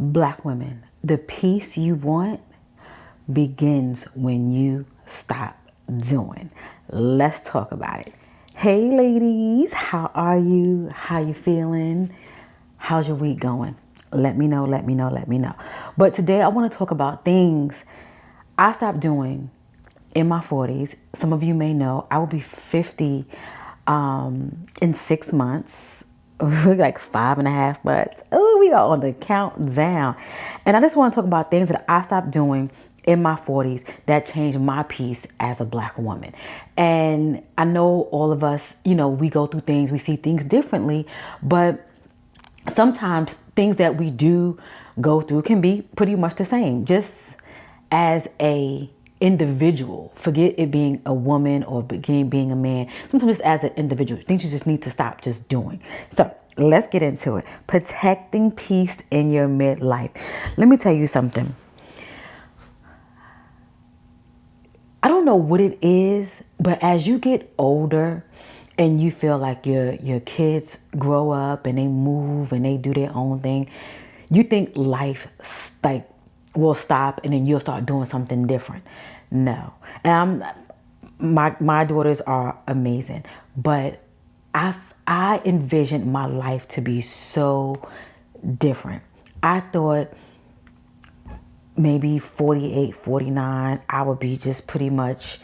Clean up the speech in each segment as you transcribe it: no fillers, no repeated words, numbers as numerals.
Black women, the peace you want begins when you stop doing. Let's talk about it. Hey ladies, how are you? How you feeling? How's your week going? Let me know, let me know, let me know. But today I want to talk about things I stopped doing in my 40s. Some of you may know I will be 50 in 6 months. Like 5.5 months. Oh, we are on the countdown. And I just want to talk about things that I stopped doing in my 40s that changed my peace as a Black woman. And I know all of us, we go through things, we see things differently, but sometimes things that we do go through can be pretty much the same. Just as a individual, forget it being a woman or being a man, sometimes just as an individual, things you just need to stop just doing. So let's get into it. Protecting peace in your midlife. Let me tell you something. I don't know what it is, but as you get older and you feel like your kids grow up and they move and they do their own thing, you think life will stop and then you'll start doing something different. No. And my daughters are amazing, but I envisioned my life to be so different. I thought maybe 48, 49, I would be just pretty much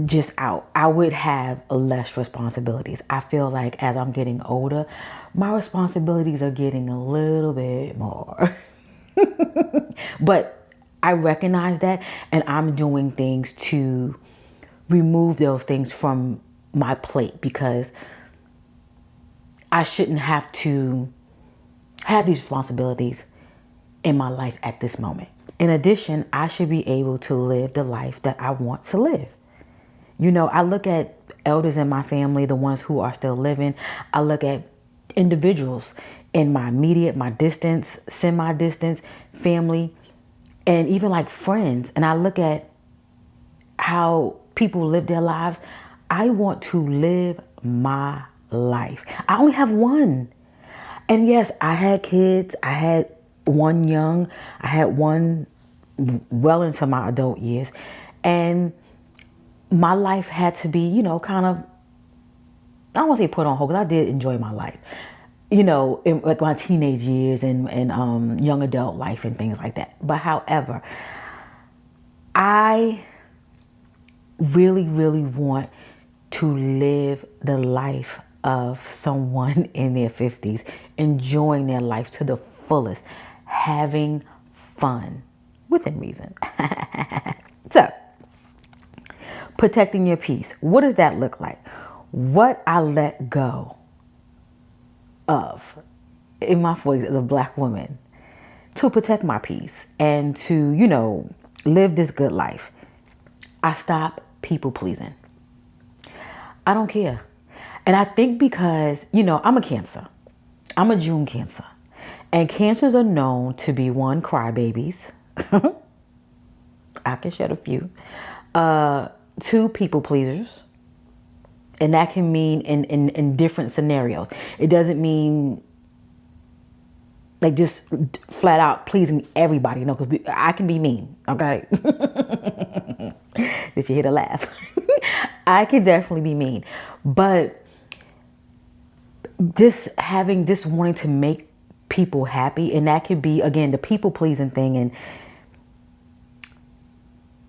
just out. I would have less responsibilities. I feel like as I'm getting older, my responsibilities are getting a little bit more. But I recognize that, and I'm doing things to remove those things from my plate because I shouldn't have to have these responsibilities in my life at this moment. In addition, I should be able to live the life that I want to live. I look at elders in my family, the ones who are still living. I look at individuals in my immediate, my distance, semi-distance family, and even like friends. And I look at how people live their lives. I want to live my life. I only have one. And yes, I had kids. I had one young. I had one well into my adult years. And my life had to be, kind of, I don't want to say put on hold, because I did enjoy my life, in like my teenage years and young adult life and things like that. But however, I really, really want to live the life of someone in their 50s, enjoying their life to the fullest, having fun within reason. So, protecting your peace. What does that look like? What I let go of in my 40s as a Black woman to protect my peace and to, live this good life. I stop people pleasing. I don't care. And I think because, I'm a Cancer. I'm a June Cancer. And Cancers are known to be one, crybabies. I can shed a few. Two, people pleasers. And that can mean in different scenarios. It doesn't mean like just flat out pleasing everybody, because I can be mean, okay? Did you hear the laugh? I can definitely be mean. But just wanting to make people happy, and that could be, again, the people pleasing thing, and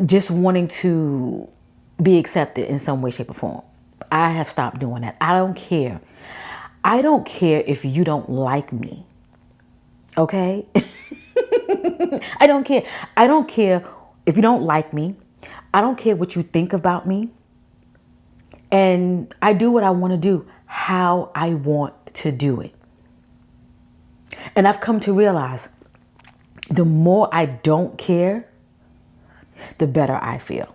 just wanting to be accepted in some way, shape, or form. I have stopped doing that. I don't care. I don't care if you don't like me. Okay? I don't care. I don't care if you don't like me. I don't care what you think about me. And I do what I want to do, how I want to do it. And I've come to realize the more I don't care, the better I feel.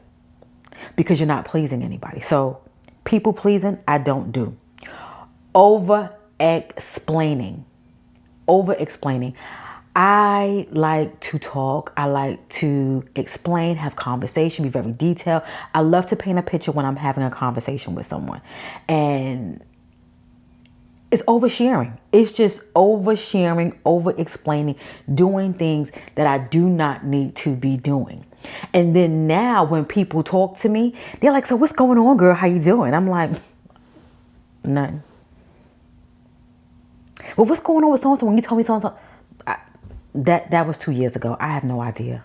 Because you're not pleasing anybody. So people pleasing, I don't do. Over explaining. I like to talk. I like to explain, have conversation, be very detailed. I love to paint a picture when I'm having a conversation with someone. And It's oversharing. It's just oversharing, over explaining, doing things that I do not need to be doing. And then now when people talk to me, they're like, so what's going on, girl? How you doing? I'm like, nothing. Well, what's going on with so-and-so when you told me so-and-so? That was 2 years ago. I have no idea.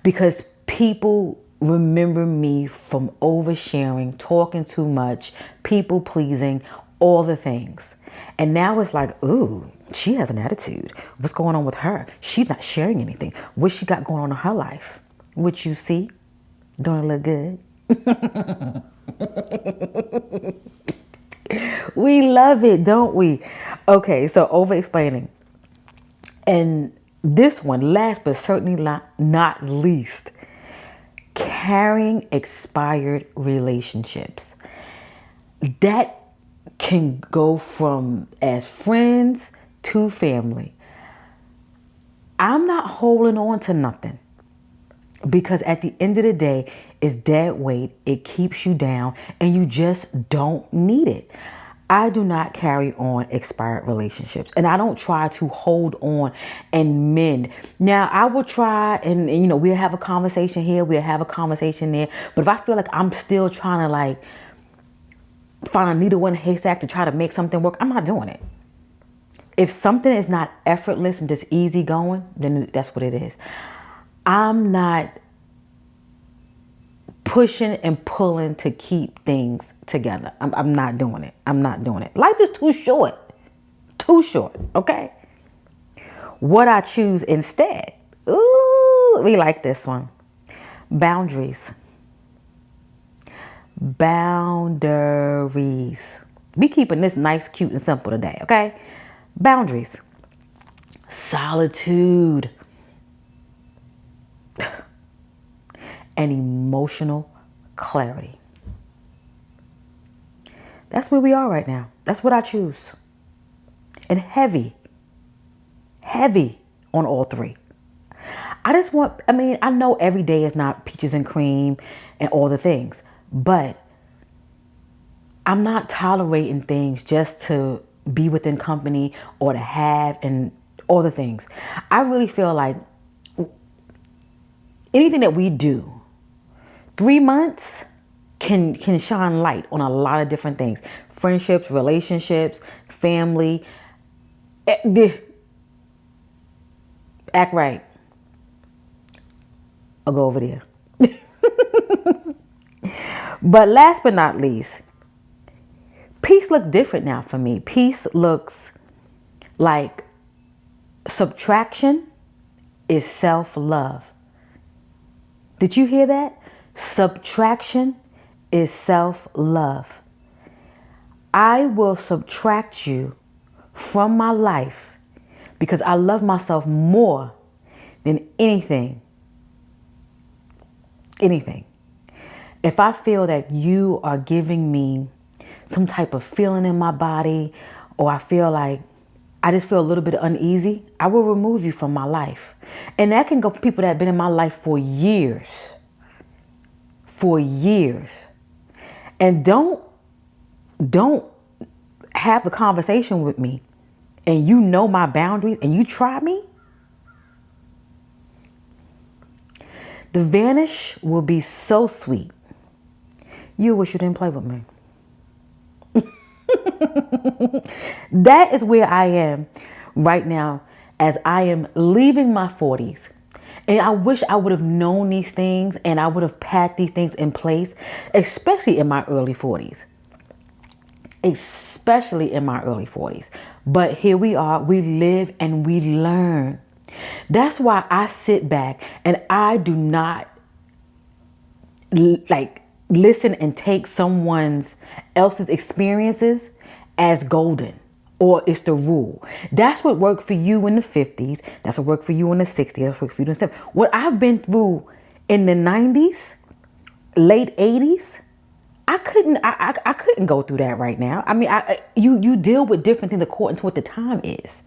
Because people remember me from oversharing, talking too much, people pleasing, all the things. And now it's like, ooh, she has an attitude. What's going on with her? She's not sharing anything. What she got going on in her life? What you see? Don't it look good? We love it, don't we? Okay, so over explaining. And this one, last but certainly not least, carrying expired relationships. That can go from as friends to family. I'm not holding on to nothing because at the end of the day, it's dead weight. It keeps you down and you just don't need it. I do not carry on expired relationships and I don't try to hold on and mend. Now I will try and you know, we'll have a conversation here, we'll have a conversation there. But if I feel like I'm still trying to like find a needle in a haystack to try to make something work, I'm not doing it. If something is not effortless and just easy going, then that's what it is. I'm not pushing and pulling to keep things together. I'm not doing it. I'm not doing it. Life is too short. Too short, okay? What I choose instead. Ooh, we like this one. Boundaries. Boundaries. We keeping this nice, cute, and simple today, okay? Boundaries. Solitude. And emotional clarity. That's where we are right now. That's what I choose. And heavy on all three. I know every day is not peaches and cream and all the things, but I'm not tolerating things just to be within company or to have and all the things. I really feel like anything that we do, 3 months can shine light on a lot of different things. Friendships, relationships, family. Act right. I'll go over there. But last but not least, peace looks different now for me. Peace looks like subtraction is self-love. Did you hear that? Subtraction is self-love. I will subtract you from my life because I love myself more than anything. Anything. If I feel that you are giving me some type of feeling in my body, or I feel like I just feel a little bit uneasy, I will remove you from my life. And that can go for people that have been in my life for years. For years. And don't have a conversation with me and you know my boundaries and you try me. The vanish will be so sweet. You wish you didn't play with me. That is where I am right now as I am leaving my 40s. And I wish I would have known these things and I would have had these things in place, especially in my early 40s. Especially in my early 40s. But here we are, we live and we learn. That's why I sit back and I do not listen and take someone else's experiences as golden or it's the rule. That's what worked for you in the 50s. That's what worked for you in the 60s. That's what worked for you in the 70s. What I've been through in the 90s, late 80s, I couldn't go through that right now. I mean, you deal with different things according to what the time is.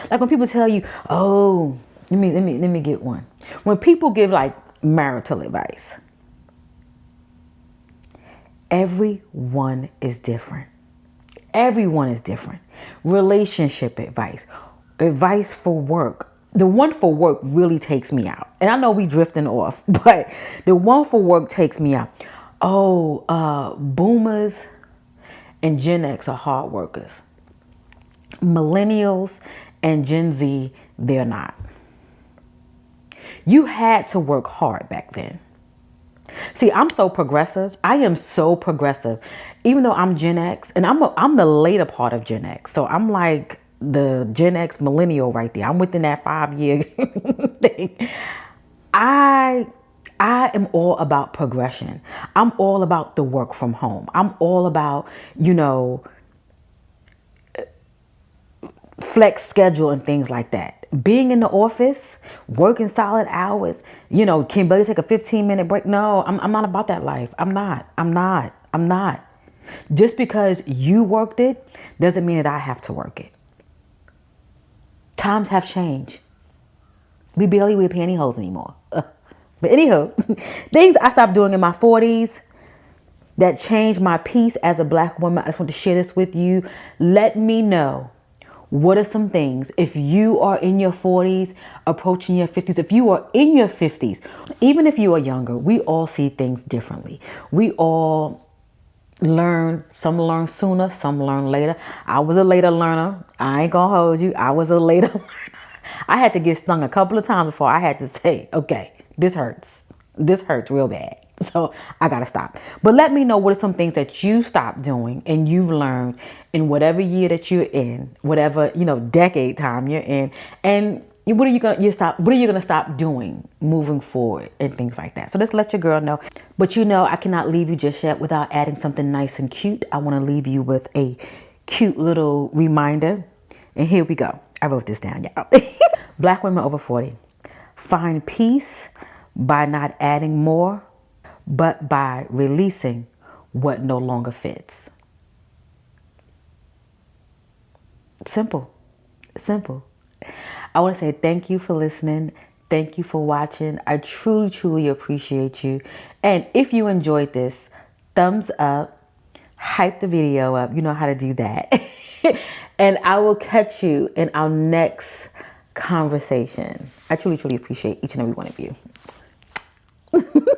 Like when people tell you, oh, let me get one. When people give like marital advice, everyone is different. Everyone is different. Relationship advice, advice for work. The one for work really takes me out. And I know we drifting off, but the one for work takes me out. Oh, boomers and Gen X are hard workers. Millennials and Gen Z, they're not. You had to work hard back then. See, I'm so progressive. I am so progressive. Even though I'm Gen X, and I'm the later part of Gen X. So I'm like the Gen X millennial right there. I'm within that 5 year thing. I I am all about progression. I'm all about the work from home. I'm all about, flex schedule and things like that. Being in the office, working solid hours, can barely take a 15-minute break. No, I'm not about that life. I'm not. Just because you worked it doesn't mean that I have to work it. Times have changed. We barely wear pantyhose anymore. But anywho, things I stopped doing in my 40s that changed my peace as a black woman. I just want to share this with you. Let me know. What are some things, if you are in your 40s, approaching your 50s, if you are in your 50s, even if you are younger, we all see things differently. We all learn, some learn sooner, some learn later. I was a later learner. I ain't gonna hold you. I was a later learner. I had to get stung a couple of times before I had to say, okay, this hurts. This hurts real bad. So I gotta stop. But let me know what are some things that you stopped doing and you've learned in whatever year that you're in, whatever, decade time you're in, and what are you gonna stop doing moving forward and things like that. So just let your girl know. But I cannot leave you just yet without adding something nice and cute. I want to leave you with a cute little reminder. And here we go. I wrote this down, y'all. Black women over 40. Find peace by not adding more, but by releasing what no longer fits. Simple. I want to say thank you for listening. Thank you for watching. I truly, truly appreciate you. And if you enjoyed this, thumbs up, hype the video up. You know how to do that. And I will catch you in our next conversation. I truly, truly appreciate each and every one of you.